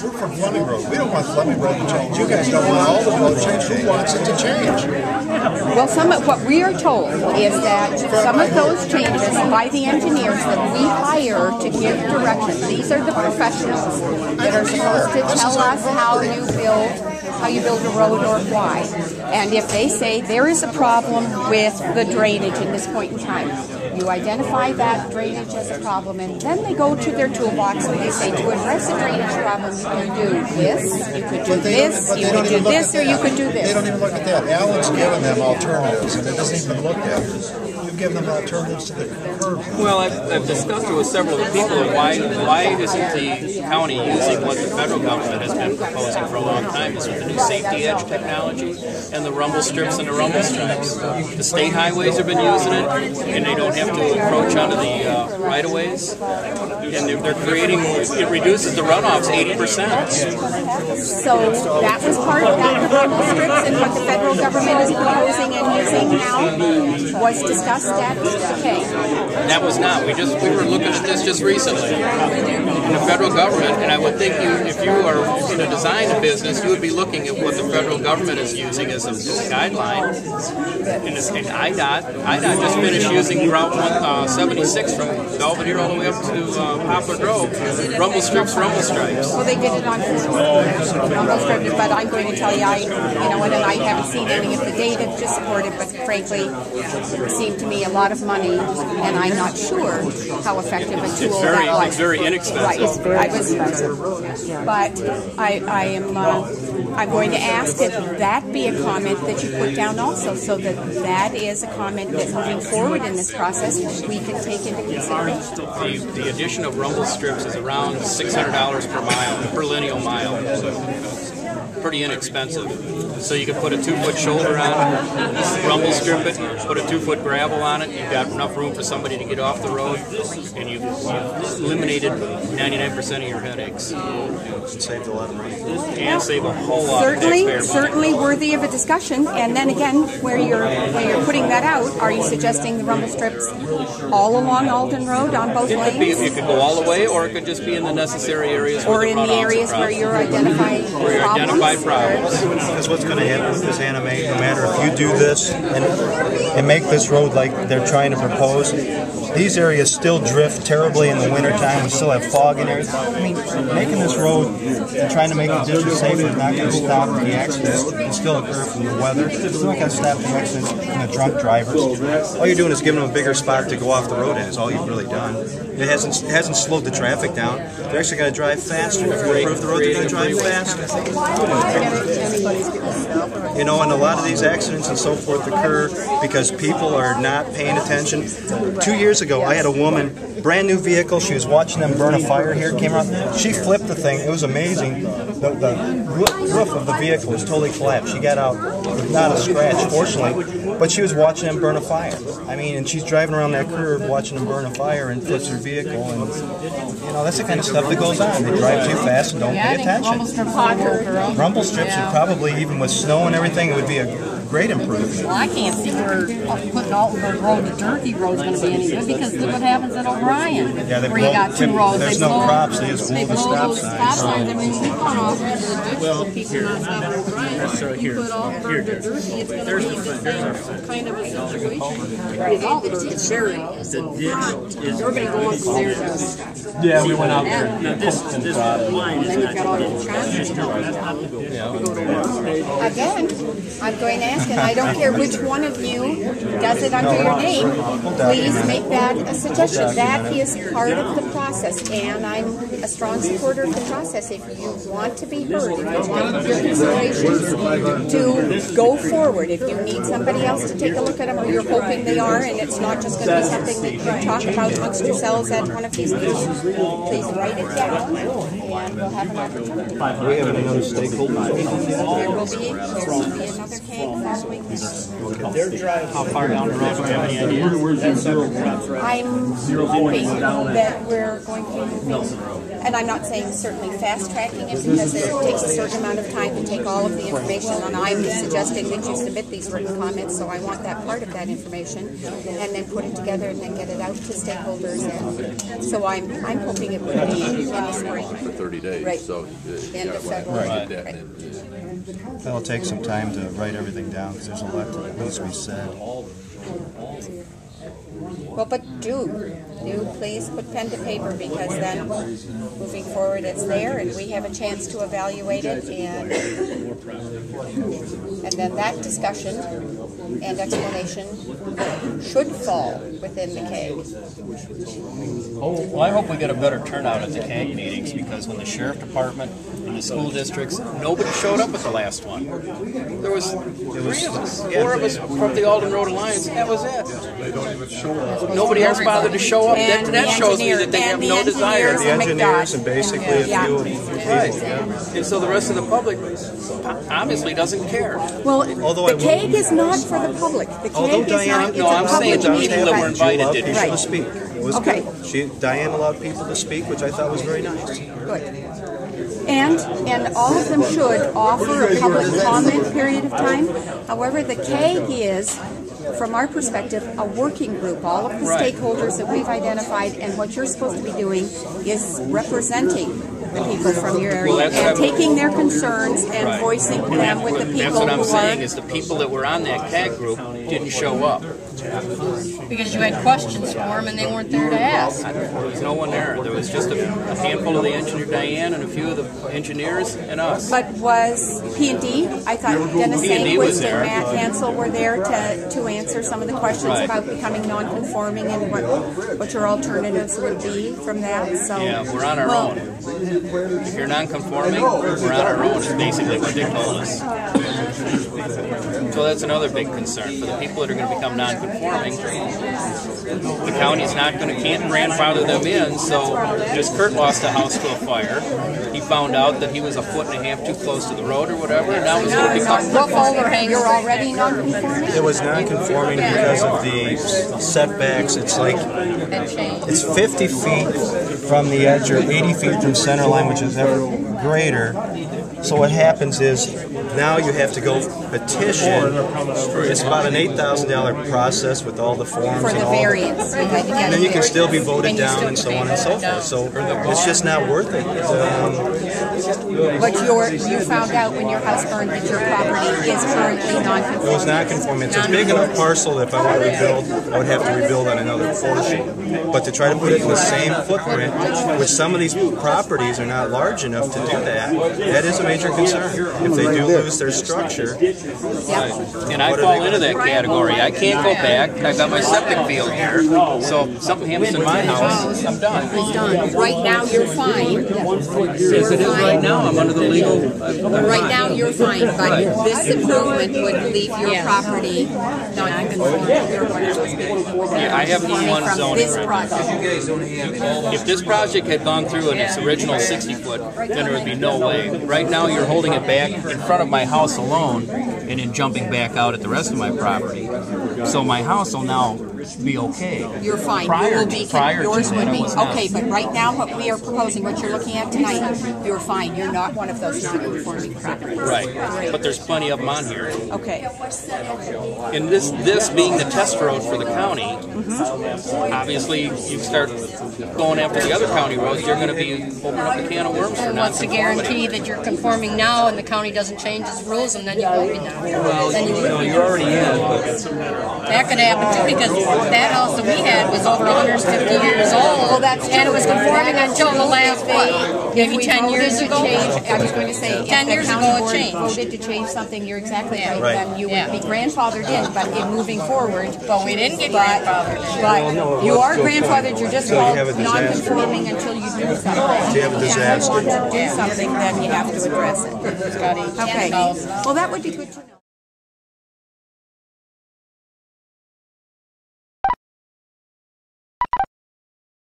We're from Fleming Road. We don't want Fleming Road to change. You guys don't want all the road to change. Who wants it to change? Well, some of what we are told is that some of those changes by the engineers that we hire to give direction. These are the professionals that are supposed to tell us how you build a road or why. And if they say there is a problem with the drainage at this point in time, you identify that drainage as a problem, and then they go to their toolbox and they say, to address the drainage problem, you do this, you could do this, you could do this, or you could do this. They don't even look at that. Alden's given them alternatives, and it doesn't even look at it. You've given them alternatives to the curb. Well, I've discussed it with several of the people, and why isn't the county using what the federal government has been proposing for a long time, is with the new safety edge technology and the rumble strips and the rumble stripes. The state highways have been using it, and they don't have to encroach onto the right-of-ways, and they're creating, it reduces the runoffs 80%. So that was part of that, the rumble strips, and what the federal government is proposing and using now was discussed at okay. That was not. We were looking at this just recently in the federal government, and I would think if you are in a design business, you would be looking at what the federal government is using as a guideline. And IDOT just finished using Route 176 from Belvedere all the way up to Poplar Grove. Rumble strips, rumble stripes. Well, they did it on rumble strips, but I'm going to tell you, and I haven't seen any of the data to support it, but frankly, it seemed to me a lot of money, and I'm not sure how effective a tool that was. It's very inexpensive. Right, it's very expensive. But I'm going to ask that that be a comment that you put down also, so that is a comment that moving forward in this process we can take into consideration. The addition of rumble strips is around $600 per mile, per lineal mile. So pretty inexpensive. So you can put a 2-foot shoulder on it, rumble strip it, put a 2-foot gravel on it. You've got enough room for somebody to get off the road, and you've eliminated 99% of your headaches. Saved a lot of money. And save a whole lot of taxpayer money. Certainly worthy of a discussion. And then again, where you're putting that out, are you suggesting the rumble strips all along Alden Road on both lanes? It could go all the way, or it could just be in the necessary areas. Or in the areas where you're identifying problems. Because what's going to happen with this animate, no matter if you do this and make this road like they're trying to propose, these areas still drift terribly in the wintertime. We still have fog in areas. I mean, making this road and trying to make the ditches safer is not going to stop the accidents. It can still occur from the weather. It's not going to stop the accidents from the drunk drivers. All you're doing is giving them a bigger spot to go off the road in is all you've really done. It hasn't slowed the traffic down. They're actually going to drive faster. If you improve the road, they're going to drive faster. You know, and a lot of these accidents and so forth occur because people are not paying attention. 2 years ago, I had a woman, brand new vehicle, she was watching them burn a fire here, came around, she flipped the thing, it was amazing. The roof of the vehicle was totally collapsed. She got out with not a scratch, fortunately, but she was watching them burn a fire. I mean, and she's driving around that curve watching them burn a fire and flips her vehicle, and you know, that's the kind of stuff that goes on. They drive too fast and don't pay attention. Rumble strips would probably, even with snow and everything, it would be a great improvement. Well, I can't see where putting Alden Road to Turkey Road is going to be any good, because look what happens at O'Brien, where you got 2 roads. There's no crops, they just blow the stop signs. I mean, you put off into the ditch so people not stopping O'Brien. You put all burned to Turkey, it's going to be the same kind of a situation. It's very, you're going to go on from there. Yeah, we went out there. Now this line is Again, I'm going to ask, and I don't care which one of you does it under your name, please make that a suggestion. That is part of the process, and I'm a strong supporter of the process. If you want to be heard, if you want your considerations to go forward, if you need somebody else to take a look at them, or you're hoping they are, and it's not just going to be something that you talk about amongst yourselves at one of these meetings, please write it down, and we'll have an opportunity. We have another stakeholder. There will be another case. How far down the road? Do you have any idea? I'm hoping that we're going to be moving, and I'm not saying certainly fast tracking it because it takes a certain amount of time to take all of the information, and I'm suggesting that you submit these written comments, so I want that part of that information, and then put it together and then get it out to stakeholders. And so I'm hoping it would be in the spring. For 30 days, Right. so End of February. That'll take some time to write everything down because there's a lot that needs to be said. Well, but do please put pen to paper, because then moving forward it's there and we have a chance to evaluate it, and then that discussion and explanation should fall within the CAG. Well, I hope we get a better turnout at the CAG meetings, because when the sheriff department and the school districts, nobody showed up at the last one. There was 3 of us, 4 of us from the Alden Road Alliance. That was it. Nobody else bothered to show up. And That shows me that they have no desire. The engineers and basically a few of the people. Right. And so the rest of the public obviously doesn't care. Well, Although the CAG is not for the public. The Although CAG is Diana, not, it's no, a I'm saying public the meeting. people that were invited allowed didn't. people Right. to speak. It was Okay. good. Diane allowed people to speak, which I thought was very nice. Good. And all of them should offer a public comment period of time. However, the CAG is, from our perspective, a working group. All of the Right. stakeholders that we've identified, and what you're supposed to be doing is representing the people from your area, Well, that's and what I'm- taking their concerns and Right. voicing them with the That's people what I'm who saying, are. is the people that were on that CAG group didn't show up. Because you had questions for them and they weren't there to ask. There was no one there. There was just a handful of the engineer, Diane, and a few of the engineers, and us. But was P&D? I thought Dennis P&D was Sandquist there. and Matt Hansel were there to answer some of the questions Right. about becoming non-conforming and what your alternatives would be from that. So Yeah, we're on our own. If you're non-conforming, we're on our own, is basically what they told us. So that's another big concern for the people that are going to become non-conforming. The county's not going to, can't grandfather them in. So just Kurt lost a house to a fire. He found out that he was 1.5 feet too close to the road or whatever, and now he's going to become. roof overhang. You're already non-conforming. It was non-conforming because of the setbacks. It's like it's 50 feet from the edge or 80 feet from center line, which is ever greater. So what happens is now you have to go petition. It's about an $8,000 process with all the forms For and the all. variance. And then you can still be voted down and so on and so forth. So it's just not worth it. But you found out when your house burned that your property is currently It was non-conforming. not conforming. It's a big enough parcel that if I want to rebuild, I would have to rebuild on another portion. But to try to put it in the same footprint, which some of these properties are not large enough to do that, that is a major concern. If they do lose their structure, And I fall into that category. I can't go back. I've got my septic field here. So if something happens in my house, I'm done. Done. Right now you're fine. As it is right now, I'm under the legal. Right now you're fine, but this improvement would leave your property non-conforming. Yeah, I have E1 From zoning this right now. project. If this project had gone through in its original 60-foot, then there would be no way. Right now, you're holding it back in front of my house alone, and then jumping back out at the rest of my property. So my house will now be okay. You're fine. Prior You will to- be, prior yours to would that, be I was not. okay. But right now, what we are proposing, what you're looking at tonight, you're fine. You're not one of those non-conforming properties. Right, but there's plenty of them on here. Okay. And this being the test road for the county, obviously you start going after the other county roads, you're going to be opening up a can of worms for And what's the non-conformity. guarantee that you're conforming now and the county doesn't change its rules and then you won't be now? Then you would be. You're already in. That could happen too, because that house that we had was over 150 years old, and it was conforming until the last, what, maybe 10 years ago? I was going to say, 10 years ago it changed. voted to change something, you're exactly right. Right. Then you would be grandfathered in, but in moving forward. But we didn't get grandfathered. But you are grandfathered, you're just Until you called have a disaster. non-conforming until you do something. If you have a If you disaster. want to do something, then you have to address it. Scotty, Okay, well, that would be good to know.